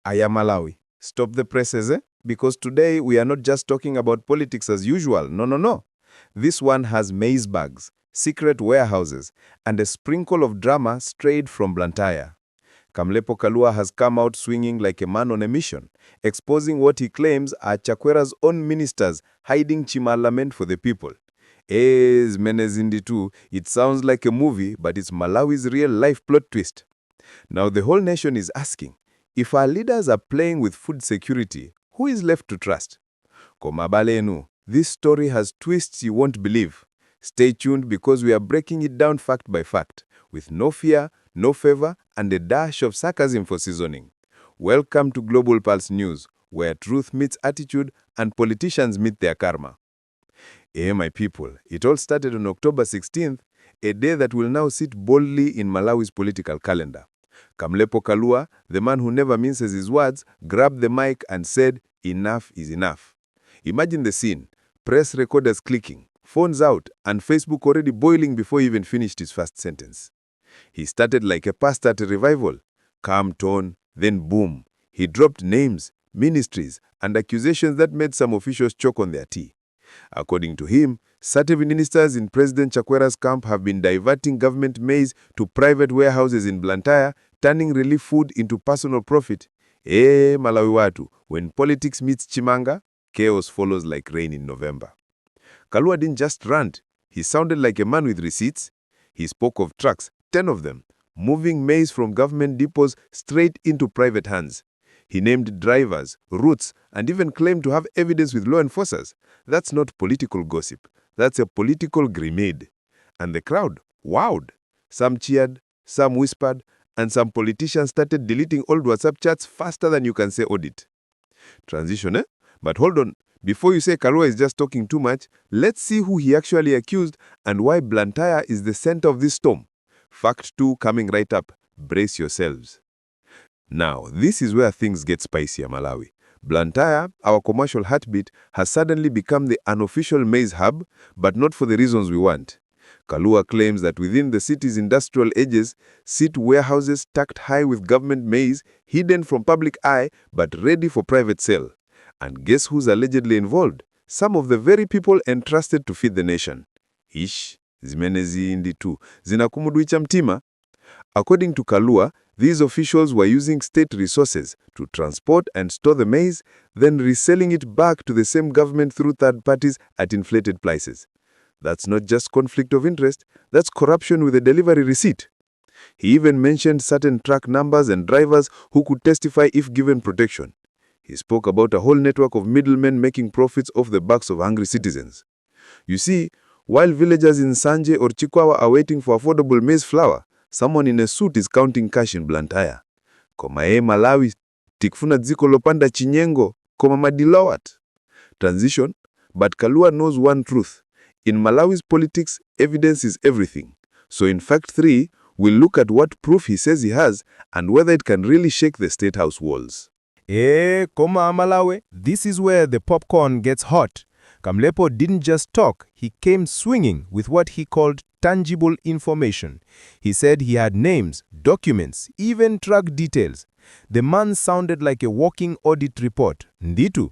Aya Malawi. Stop the presses, eh? Because today we are not just talking about politics as usual. No, no, no. This one has maize bags, secret warehouses, and a sprinkle of drama straight from Blantyre. Kamlepo Kalua has come out swinging like a man on a mission, exposing what he claims are Chakwera's own ministers hiding chimalament for the people. Too. It sounds like a movie, but it's Malawi's real-life plot twist. Now the whole nation is asking, if our leaders are playing with food security, who is left to trust? Komabalenu, this story has twists you won't believe. Stay tuned because we are breaking it down fact by fact, with no fear, no favor, and a dash of sarcasm for seasoning. Welcome to Global Pulse News, where truth meets attitude and politicians meet their karma. My people, it all started on October 16th, a day that will now sit boldly in Malawi's political calendar. Kamlepo Kalua, the man who never minces his words, grabbed the mic and said, "Enough is enough." Imagine the scene, press recorders clicking, phones out, and Facebook already boiling before he even finished his first sentence. He started like a pastor at a revival. Calm tone, then boom. He dropped names, ministries, and accusations that made some officials choke on their tea. According to him, certain ministers in President Chakwera's camp have been diverting government maize to private warehouses in Blantyre, turning relief food into personal profit. Malawi watu, when politics meets chimanga, chaos follows like rain in November. Kalua didn't just rant. He sounded like a man with receipts. He spoke of trucks, 10 of them, moving maize from government depots straight into private hands. He named drivers, routes, and even claimed to have evidence with law enforcers. That's not political gossip. That's a political grenade. And the crowd wowed. Some cheered, some whispered, and some politicians started deleting old WhatsApp chats faster than you can say audit. Transition, eh? But hold on. Before you say Kalua is just talking too much, let's see who he actually accused and why Blantyre is the center of this storm. Fact 2 coming right up. Brace yourselves. Now, this is where things get spicier, Malawi. Blantyre, our commercial heartbeat, has suddenly become the unofficial maize hub, but not for the reasons we want. Kalua claims that within the city's industrial edges sit warehouses tucked high with government maize, hidden from public eye, but ready for private sale. And guess who's allegedly involved? Some of the very people entrusted to feed the nation. Zimenezi indi tu. Zinakumudwicha mtima. According to Kalua, these officials were using state resources to transport and store the maize, then reselling it back to the same government through third parties at inflated prices. That's not just conflict of interest, that's corruption with a delivery receipt. He even mentioned certain truck numbers and drivers who could testify if given protection. He spoke about a whole network of middlemen making profits off the backs of hungry citizens. You see, while villagers in Sanje or Chikwawa are waiting for affordable maize flour, someone in a suit is counting cash in Blantyre. Komae Malawi, tikfuna dziko lopanda chinyengo, koma madilowat. Transition, but Kalua knows one truth. In Malawi's politics, evidence is everything. So in fact 3, we'll look at what proof he says he has and whether it can really shake the state house walls. Koma Malawi, this is where the popcorn gets hot. Kamlepo didn't just talk, he came swinging with what he called tangible information. He said he had names, documents, even truck details. The man sounded like a walking audit report, nditu.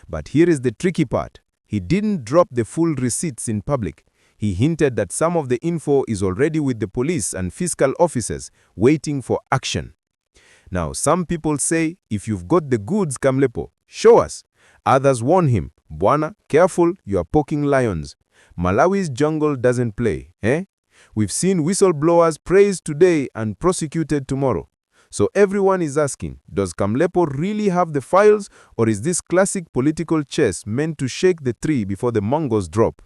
But here is the tricky part. He didn't drop the full receipts in public. He hinted that some of the info is already with the police and fiscal officers, waiting for action. Now, some people say, if you've got the goods, Kamlepo, show us. Others warn him, Bwana, careful, you are poking lions. Malawi's jungle doesn't play, eh? We've seen whistleblowers praised today and prosecuted tomorrow. So everyone is asking, does Kamlepo really have the files, or is this classic political chess meant to shake the tree before the mangoes drop?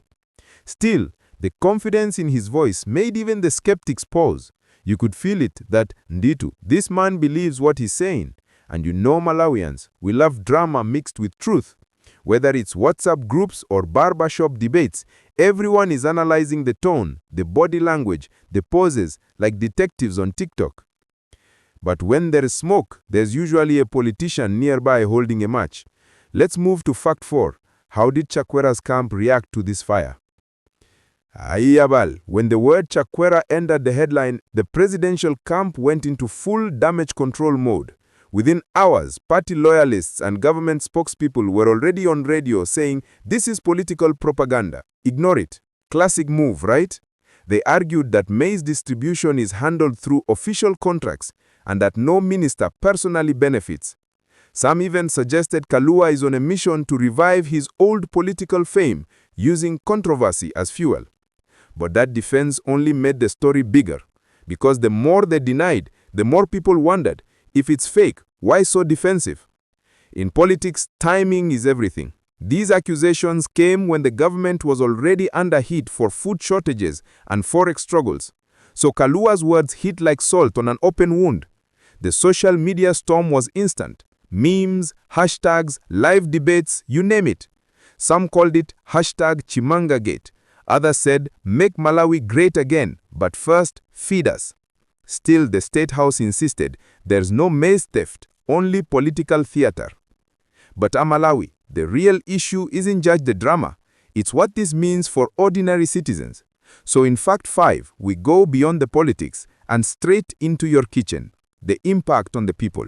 Still, the confidence in his voice made even the skeptics pause. You could feel it that, nditu, this man believes what he's saying. And you know Malawians, we love drama mixed with truth. Whether it's WhatsApp groups or barbershop debates, everyone is analyzing the tone, the body language, the poses, like detectives on TikTok. But when there is smoke, there's usually a politician nearby holding a match. Let's move to fact 4. How did Chakwera's camp react to this fire? When the word Chakwera entered the headline, the presidential camp went into full damage control mode. Within hours, party loyalists and government spokespeople were already on radio saying, "This is political propaganda. Ignore it." Classic move, right? They argued that maize distribution is handled through official contracts and that no minister personally benefits. Some even suggested Kalua is on a mission to revive his old political fame using controversy as fuel. But that defense only made the story bigger, because the more they denied, the more people wondered, if it's fake, why so defensive? In politics, timing is everything. These accusations came when the government was already under heat for food shortages and forex struggles. So Kalua's words hit like salt on an open wound. The social media storm was instant. Memes, hashtags, live debates, you name it. Some called it #ChimangAgate. Others said, "Make Malawi great again, but first, feed us." Still, the State House insisted there's no maize theft, only political theater. But Malawi, the real issue isn't just the drama. It's what this means for ordinary citizens. So in Fact 5, we go beyond the politics and straight into your kitchen, the impact on the people.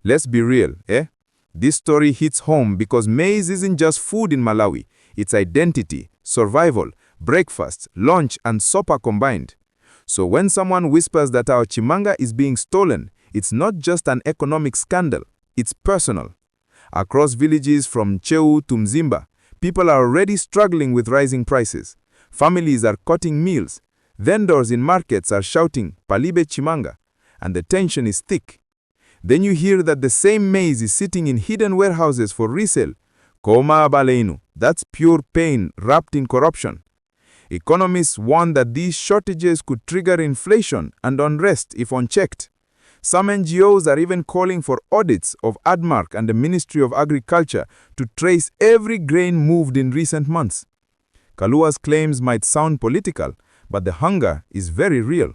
Let's be real, eh? This story hits home because maize isn't just food in Malawi. It's identity, survival, breakfast, lunch, and supper combined. So when someone whispers that our chimanga is being stolen, it's not just an economic scandal, it's personal. Across villages from Cheu to Mzimba, people are already struggling with rising prices. Families are cutting meals. Vendors in markets are shouting, "Palibe chimanga," and the tension is thick. Then you hear that the same maize is sitting in hidden warehouses for resale. Koma baleinu, that's pure pain wrapped in corruption. Economists warn that these shortages could trigger inflation and unrest if unchecked. Some NGOs are even calling for audits of ADMARC and the Ministry of Agriculture to trace every grain moved in recent months. Kalua's claims might sound political, but the hunger is very real.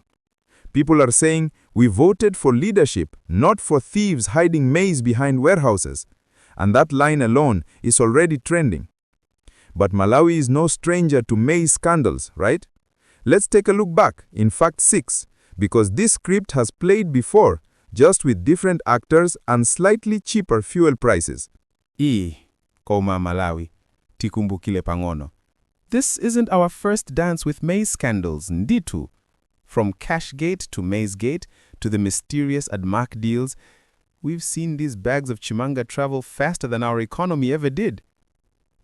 People are saying, "We voted for leadership, not for thieves hiding maize behind warehouses." And that line alone is already trending. But Malawi is no stranger to maize scandals, right? Let's take a look back in Fact 6, because this script has played before, just with different actors and slightly cheaper fuel prices. Koma Malawi, tikumbukile pangono. This isn't our first dance with maize scandals, nditu. From Cashgate to Maizegate to the mysterious ADMARC deals, we've seen these bags of chimanga travel faster than our economy ever did.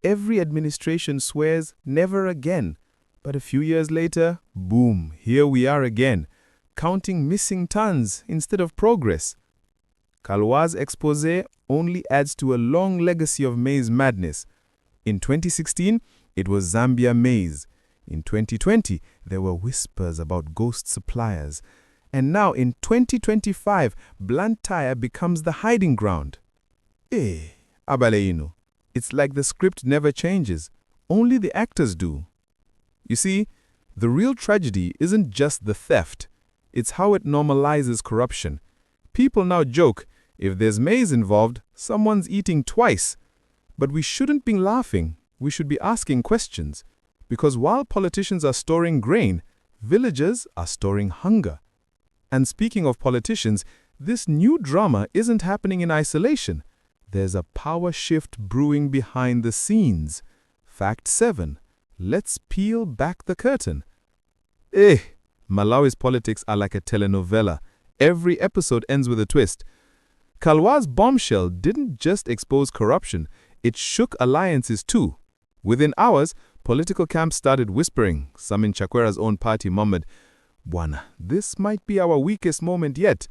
Every administration swears never again, but a few years later, boom, here we are again, counting missing tons instead of progress. Kalua's expose only adds to a long legacy of maize madness. In 2016, it was Zambia maize. In 2020, there were whispers about ghost suppliers. And now in 2025, Blantyre becomes the hiding ground. Abaleinu. It's like the script never changes. Only the actors do. You see, the real tragedy isn't just the theft. It's how it normalizes corruption. People now joke, if there's maize involved, someone's eating twice. But we shouldn't be laughing. We should be asking questions. Because while politicians are storing grain, villagers are storing hunger. And speaking of politicians, this new drama isn't happening in isolation. There's a power shift brewing behind the scenes. Fact 7. Let's peel back the curtain. Malawi's politics are like a telenovela. Every episode ends with a twist. Kalua's bombshell didn't just expose corruption, it shook alliances too. Within hours, political camps started whispering. Some in Chakwera's own party murmured, "Bwana, this might be our weakest moment yet."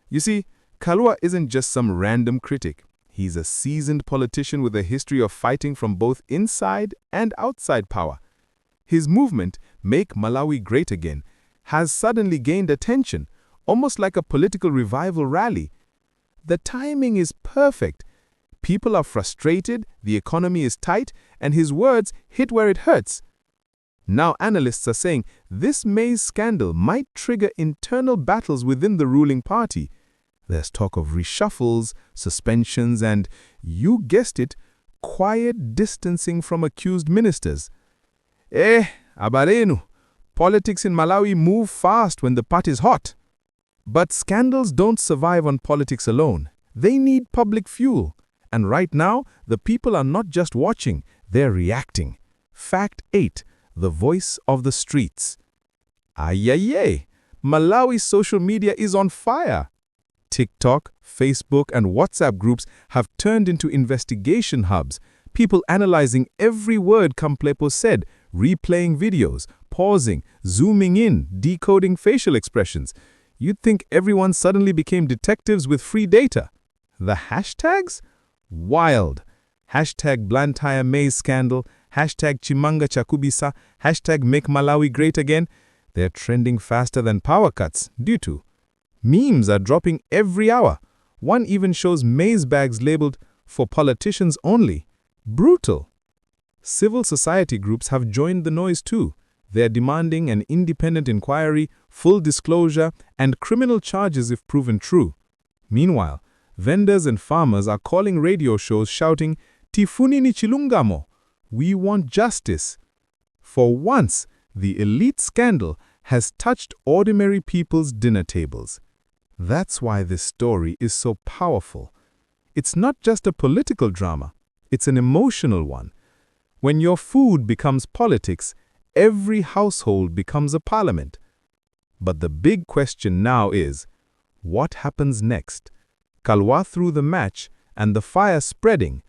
You see, Kalua isn't just some random critic. He's a seasoned politician with a history of fighting from both inside and outside power. His movement, Make Malawi Great Again, has suddenly gained attention, almost like a political revival rally. The timing is perfect. People are frustrated, the economy is tight, and his words hit where it hurts. Now analysts are saying this maize scandal might trigger internal battles within the ruling party. There's talk of reshuffles, suspensions, and, you guessed it, quiet distancing from accused ministers. Abalenu, politics in Malawi move fast when the pot is hot. But scandals don't survive on politics alone. They need public fuel. And right now, the people are not just watching, they're reacting. Fact 8. The voice of the streets. Ay. Malawi's social media is on fire. TikTok, Facebook, and WhatsApp groups have turned into investigation hubs. People analyzing every word Kamlepo said, replaying videos, pausing, zooming in, decoding facial expressions. You'd think everyone suddenly became detectives with free data. The hashtags? Wild. Hashtag Blantyre Maize scandal, hashtag Chimanga Chakubisa, hashtag Make Malawi Great Again. They're trending faster than power cuts, due to. Memes are dropping every hour. One even shows maize bags labeled, "For politicians only." Brutal. Civil society groups have joined the noise too. They're demanding an independent inquiry, full disclosure, and criminal charges if proven true. Meanwhile, vendors and farmers are calling radio shows shouting, "Tifuni ni chilungamo," we want justice. For once, the elite scandal has touched ordinary people's dinner tables. That's why this story is so powerful. It's not just a political drama, it's an emotional one. When your food becomes politics, every household becomes a parliament. But the big question now is, what happens next? Kalua threw the match and the fire spreading.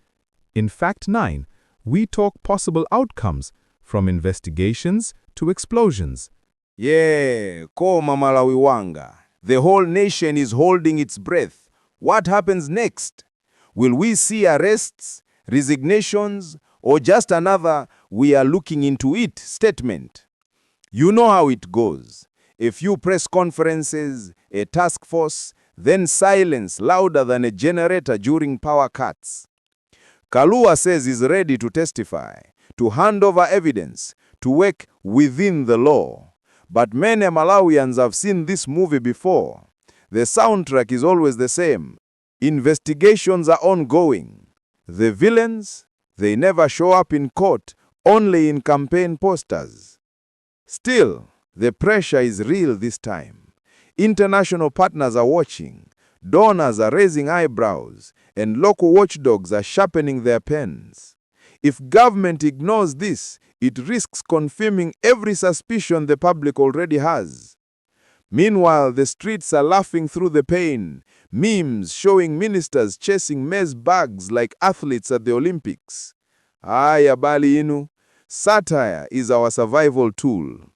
In Fact 9, we talk possible outcomes, from investigations to explosions. Yeah, koma Malawi wanga. The whole nation is holding its breath. What happens next? Will we see arrests, resignations, or just another "we are looking into it" statement? You know how it goes. A few press conferences, a task force, then silence louder than a generator during power cuts. Kalua says he's ready to testify, to hand over evidence, to work within the law. But many Malawians have seen this movie before. The soundtrack is always the same. Investigations are ongoing. The villains, they never show up in court, only in campaign posters. Still, the pressure is real this time. International partners are watching, donors are raising eyebrows, and local watchdogs are sharpening their pens. If government ignores this, it risks confirming every suspicion the public already has. Meanwhile, the streets are laughing through the pain, memes showing ministers chasing maize bags like athletes at the Olympics. Aya bali inu, satire is our survival tool.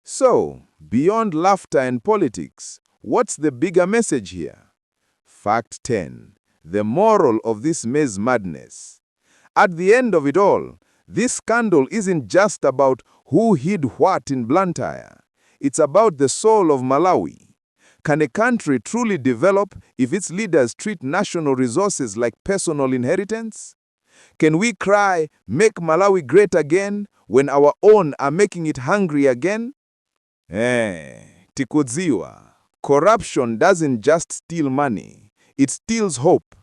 So, beyond laughter and politics, what's the bigger message here? Fact 10. The moral of this maize madness. At the end of it all, this scandal isn't just about who hid what in Blantyre. It's about the soul of Malawi. Can a country truly develop if its leaders treat national resources like personal inheritance? Can we cry, "Make Malawi great again," when our own are making it hungry again? Tikudziwa. Corruption doesn't just steal money, it steals hope.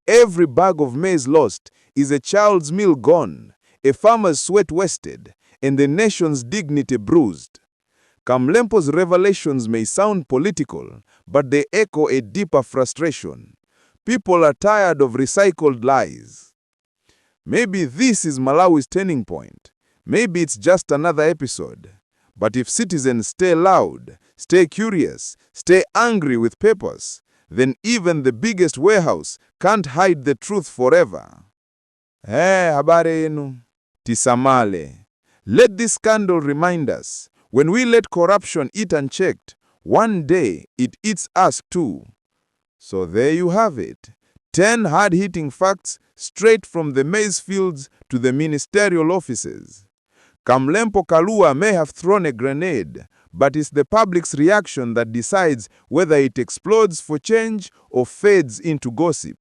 Every bag of maize lost is a child's meal gone, a farmer's sweat wasted, and the nation's dignity bruised. Kamlepo's revelations may sound political, but they echo a deeper frustration. People are tired of recycled lies. Maybe this is Malawi's turning point. Maybe it's just another episode. But if citizens stay loud, stay curious, stay angry with purpose, then even the biggest warehouse can't hide the truth forever. Habari yenu. Tisamale. Let this scandal remind us, when we let corruption eat unchecked, one day it eats us too. So there you have it. 10 hard-hitting facts straight from the maize fields to the ministerial offices. Kamlepo Kalua may have thrown a grenade, but it's the public's reaction that decides whether it explodes for change or fades into gossip.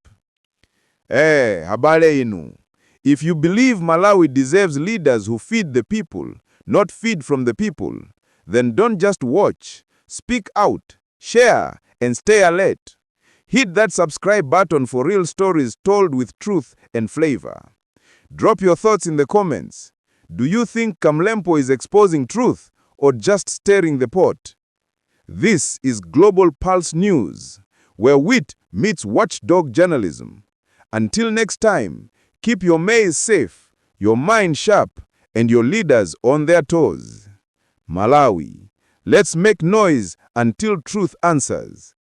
Habari inu. If you believe Malawi deserves leaders who feed the people, not feed from the people, then don't just watch. Speak out, share, and stay alert. Hit that subscribe button for real stories told with truth and flavor. Drop your thoughts in the comments. Do you think Kamlepo is exposing truth or just stirring the pot? This is Global Pulse News, where wit meets watchdog journalism. Until next time, keep your maize safe, your mind sharp, and your leaders on their toes. Malawi, let's make noise until truth answers.